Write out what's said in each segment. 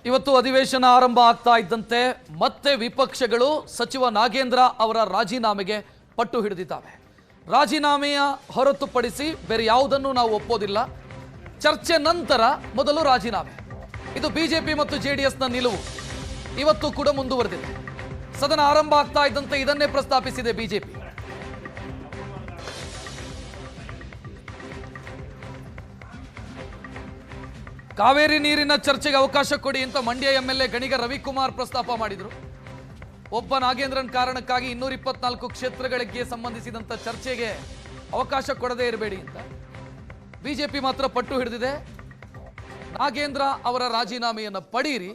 ಇವತ್ತು ಅಧಿವೇಶನ ಆರಂಭ ಆಗ್ತಾ ಇದ್ದಂತೆ ಮತ್ತೆ ವಿಪಕ್ಷಗಳು ಸಚಿವ ನಾಗೇಂದ್ರ ಅವರ ರಾಜೀನಾಮೆಗೆ ಪಟ್ಟು ಹಿಡಿದಿದ್ದಾವೆ. ರಾಜೀನಾಮೆಯ ಹೊರತುಪಡಿಸಿ ಬೇರೆ ಯಾವುದನ್ನು ನಾವು ಒಪ್ಪೋದಿಲ್ಲ. ಚರ್ಚೆ ನಂತರ ಮೊದಲು ರಾಜೀನಾಮೆ. ಇದು ಬಿಜೆಪಿ ಮತ್ತು ಜೆಡಿಎಸ್ನ ನಿಲುವು ಇವತ್ತು ಕೂಡ ಮುಂದುವರೆದಿದೆ. ಸದನ ಆರಂಭ ಆಗ್ತಾ ಇದ್ದಂತೆ ಇದನ್ನೇ ಪ್ರಸ್ತಾಪಿಸಿದೆ ಬಿಜೆಪಿ. ಕಾವೇರಿ ನೀರಿನ ಚರ್ಚೆಗೆ ಅವಕಾಶ ಕೊಡಿ ಅಂತ ಮಂಡ್ಯ ಎಂಎಲ್ಎ ಗಣಿಗ ರವಿಕುಮಾರ್ ಪ್ರಸ್ತಾಪ ಮಾಡಿದರು. ಒಬ್ಬ ನಾಗೇಂದ್ರನ್ ಕಾರಣಕ್ಕಾಗಿ 224 ಕ್ಷೇತ್ರಗಳಿಗೆ ಸಂಬಂಧಿಸಿದಂತ ಚರ್ಚೆಗೆ ಅವಕಾಶ ಕೊಡದೇ ಇರಬೇಡಿ ಅಂತ. ಬಿಜೆಪಿ ಮಾತ್ರ ಪಟ್ಟು ಹಿಡಿದಿದೆ. ನಾಗೇಂದ್ರ ಅವರ ರಾಜೀನಾಮೆಯನ್ನು ಪಡೀರಿ,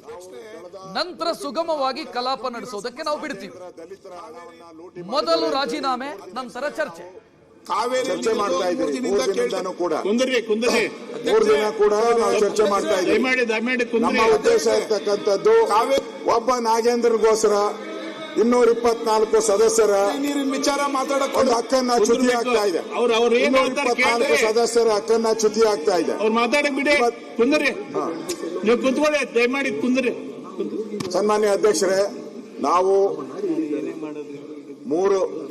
ನಂತರ ಸುಗಮವಾಗಿ ಕಲಾಪ ನಡೆಸೋದಕ್ಕೆ ನಾವು ಬಿಡ್ತೀವಿ. ಮೊದಲು ರಾಜೀನಾಮೆ, ನಂತರ ಚರ್ಚೆ. ಚರ್ಚೆ ಮಾಡ್ತಾ ಇದ್ದೀವಿ. 3 ದಿನದಿಂದನೂ ಕೂಡ 3 ದಿನ ಕೂಡ ನಾವು ಚರ್ಚೆ ಮಾಡ್ತಾ ಇದ್ದೀವಿ. ನಮ್ಮ ಉದ್ದೇಶ ಇರ್ತಕ್ಕಂಥದ್ದು ಒಬ್ಬ ನಾಗೇಂದ್ರಗೋಸ್ಕರ 224 ಸದಸ್ಯರ ವಿಚಾರ ಮಾತಾಡಕ್ಕೆ ಒಂದು ಹಕ್ಕನ್ನ ಚ್ಯುತಿ ಆಗ್ತಾ ಇದೆ. 224 ಸದಸ್ಯರ ಹಕ್ಕನ್ನ ಚ್ಯುತಿ ಆಗ್ತಾ ಇದೆ. ಸನ್ಮಾನ್ಯ ಅಧ್ಯಕ್ಷರೇ, ನಾವು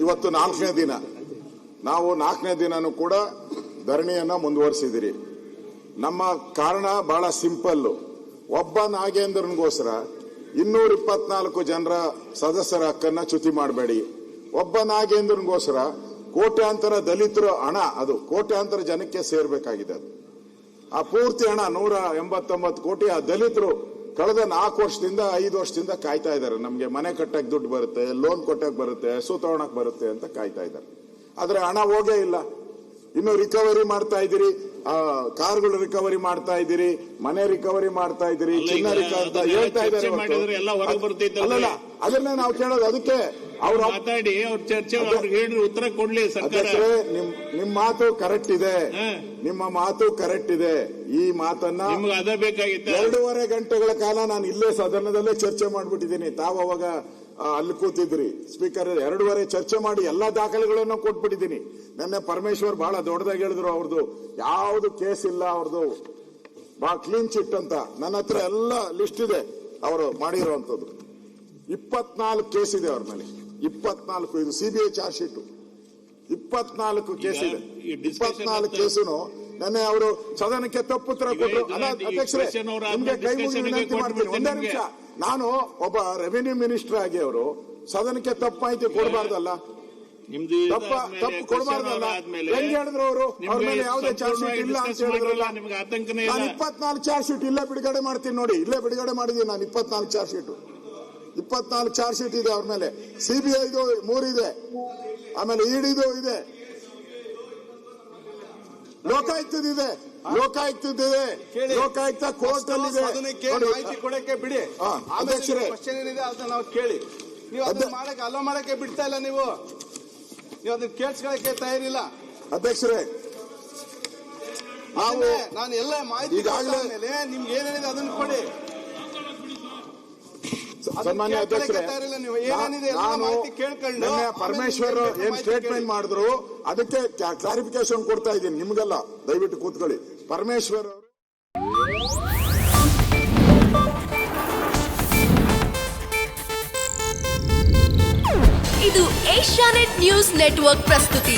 ಇವತ್ತು 4ನೇ ದಿನ, ನಾವು 4ನೇ ದಿನನೂ ಕೂಡ ಧರಣಿಯನ್ನ ಮುಂದುವರಿಸಿದಿರಿ. ನಮ್ಮ ಕಾರಣ ಬಹಳ ಸಿಂಪಲ್. ಒಬ್ಬ ನಾಗೇಂದ್ರನ್ಗೋಸ್ಕರ 224 ಜನರ ಸದಸ್ಯರ ಹಕ್ಕನ್ನ ಚ್ಯುತಿ ಮಾಡಬೇಡಿ. ಒಬ್ಬ ನಾಗೇಂದ್ರನ್ಗೋಸ್ಕರ ಕೋಟ್ಯಾಂತರ ದಲಿತರ ಹಣ, ಅದು ಕೋಟ್ಯಾಂತರ ಜನಕ್ಕೆ ಸೇರ್ಬೇಕಾಗಿದೆ. ಅದು ಆ ಪೂರ್ತಿ ಹಣ 189 ಕೋಟಿ ಆ ದಲಿತರು ಕಳೆದ 4 ವರ್ಷದಿಂದ 5 ವರ್ಷದಿಂದ ಕಾಯ್ತಾ ಇದ್ದಾರೆ. ನಮ್ಗೆ ಮನೆ ಕಟ್ಟಕ್ಕೆ ದುಡ್ಡು ಬರುತ್ತೆ, ಲೋನ್ ಕೊಟ್ಟಕ್ಕೆ ಬರುತ್ತೆ, ಹಸು ತಗೊಳಕ್ ಬರುತ್ತೆ ಅಂತ ಕಾಯ್ತಾ ಇದ್ದಾರೆ. ಆದ್ರೆ ಹಣ ಹೋಗೇ ಇಲ್ಲ. ಇನ್ನು ರಿಕವರಿ ಮಾಡ್ತಾ ಇದ್ದೀರಿ, ಕಾರ್ಗಳು ರಿಕವರಿ ಮಾಡ್ತಾ ಇದ್ದೀರಿ, ಮನೆ ರಿಕವರಿ ಮಾಡ್ತಾ ಇದ್ದೀರಿ, ಚಿನ್ನ ಅಂತ ಹೇಳ್ತಾ ಇದ್ದಾರೆ. ಅಲ್ಲಲ್ಲ, ಅದನ್ನೇ ನಾವು ಕೇಳೋದು. ಅದಕ್ಕೆ ಅವ್ರು ಮಾತಾಡಿ, ಅವ್ರ ಚರ್ಚೆ ಉತ್ತರ ಕೊಡ್ಲಿ. ನಿಮ್ ಮಾತು ಕರೆಕ್ಟ್ ಇದೆ, ನಿಮ್ಮ ಮಾತು ಕರೆಕ್ಟ್ ಇದೆ. ಈ ಮಾತನ್ನ 2.5 ಗಂಟೆಗಳ ಕಾಲ ನಾನು ಇಲ್ಲೇ ಸದನದಲ್ಲೇ ಚರ್ಚೆ ಮಾಡ್ಬಿಟ್ಟಿದ್ದೀನಿ. ತಾವು ಅವಾಗ ಅಲ್ಲಿ ಕೂತಿದ್ರಿ, ಸ್ಪೀಕರ್ 2.5 ಚರ್ಚೆ ಮಾಡಿ ಎಲ್ಲಾ ದಾಖಲೆಗಳನ್ನು ಕೊಟ್ಬಿಟ್ಟಿದ್ದೀನಿ. ನೆನ್ನೆ ಪರಮೇಶ್ವರ್ ಬಹಳ ದೊಡ್ಡದಾಗಿ ಹೇಳಿದ್ರು, ಅವ್ರದ್ದು ಯಾವ್ದು ಕೇಸ್ ಇಲ್ಲ, ಅವ್ರದ್ದು ಬಹಳ ಕ್ಲೀನ್ ಚಿಟ್ ಅಂತ. ನನ್ನ ಹತ್ರ ಎಲ್ಲ ಲಿಸ್ಟ್ ಇದೆ ಅವರು ಮಾಡಿರುವಂತದ್ದು. 24 ಕೇಸ್ ಇದೆ ಅವ್ರ ಮೇಲೆ. 24 ಇದು ಸಿಬಿಐ ಚಾರ್ಜ್ ಶೀಟ್. 24 ಕೇಸ್ ಇದೆ. 24 ಕೇಸುನು ನೆನ್ನೆ ಅವರು ಸದನಕ್ಕೆ ತಪ್ಪುತ್ತರ ಕೊಟ್ಟರು. ಅಧ್ಯಕ್ಷರೇ, ನಿಮ್ಗೆ ಕೈ ಮುಗಿ ವಿನಂತಿ ಮಾಡ್ತೀನಿ, ಒಂದೇ ನಿಮಿಷ. ನಾನು ಒಬ್ಬ ರೆವಿನ್ಯೂ ಮಿನಿಸ್ಟರ್ ಆಗಿ ಅವರು ಸದನಕ್ಕೆ ತಪ್ಪು ಮಾಹಿತಿ ಕೊಡಬಾರ್ದಲ್ಲ, ತಪ್ಪು ಕೊಡಬಾರ್ದಲ್ಲ. ಹೆಂಗ್ ಹೇಳಿದ್ರು ಅವರು? ಅವ್ರ ಮೇಲೆ ಯಾವುದೇ ಚಾರ್ಜ್ ಶೀಟ್ ಇಲ್ಲ ಅಂತ ಹೇಳಿದ್ರಲ್ಲ. ನಾನು 24 ಚಾರ್ಜ್ ಶೀಟ್ ಇಲ್ಲೇ ಬಿಡುಗಡೆ ಮಾಡ್ತೀನಿ ನೋಡಿ. ಇಲ್ಲೇ ಬಿಡುಗಡೆ ಮಾಡಿದ್ದೀನಿ ನಾನು 24 ಚಾರ್ಜ್ ಶೀಟ್. 24 ಚಾರ್ಜ್ ಶೀಟ್ ಇದೆ ಅವ್ರ ಮೇಲೆ. ಸಿಬಿಐದು 3 ಇದೆ, ಆಮೇಲೆ ಇಡಿದು ಇದೆ, ಲೋಕಾಯುಕ್ತದಿದೆ, ಲೋಕಾಯುಕ್ತ ಕೋರ್ಟ್ ಅಲ್ಲಿ ಇದೆ. ಮಾಹಿತಿ ಕೊಡಕ್ಕೆ ಬಿಡಿ. ಅಧ್ಯಕ್ಷರೇ, ಕ್ವಶನ್ ಏನಿದೆ ಅದನ್ನ ನಾವು ಕೇಳಿ. ನೀವು ಅದನ್ನ ಮಾಡಕ್ಕೆ ಅಲೋ ಮಾಡಕ್ಕೆ ಬಿಡ್ತಾ ಇಲ್ಲ. ನೀವು ಅದನ್ನ ಕೇಳಿಸ್ಕೊಳಕ್ಕೆ ತಯಾರಿಲ್ಲ. ಅಧ್ಯಕ್ಷರೇ, ನಾನು ಎಲ್ಲ ಮಾಹಿತಿ ಮೇಲೆ ನಿಮ್ಗೆ ಏನೇನಿದೆ ಅದನ್ನ ಕೊಡಿ. ಸನ್ಮಾನ್ಯ ಅಧ್ಯಕ್ಷರೇ, ಪರಮೇಶ್ವರ್ ಏನ್ ಸ್ಟೇಟ್ಮೆಂಟ್ ಮಾಡಿದ್ರು ಅದಕ್ಕೆ ಕ್ಲಾರಿಫಿಕೇಶನ್ ಕೊಡ್ತಾ ಇದ್ದೀನಿ ನಿಮ್ಗೆಲ್ಲ. ದಯವಿಟ್ಟು ಕೂತ್ಕೊಳ್ಳಿ. ಪರಮೇಶ್ವರ್ ಅವರು ಇದು ಏಷ್ಯಾನೆಟ್ ನ್ಯೂಸ್ ನೆಟ್ವರ್ಕ್ ಪ್ರಸ್ತುತಿ.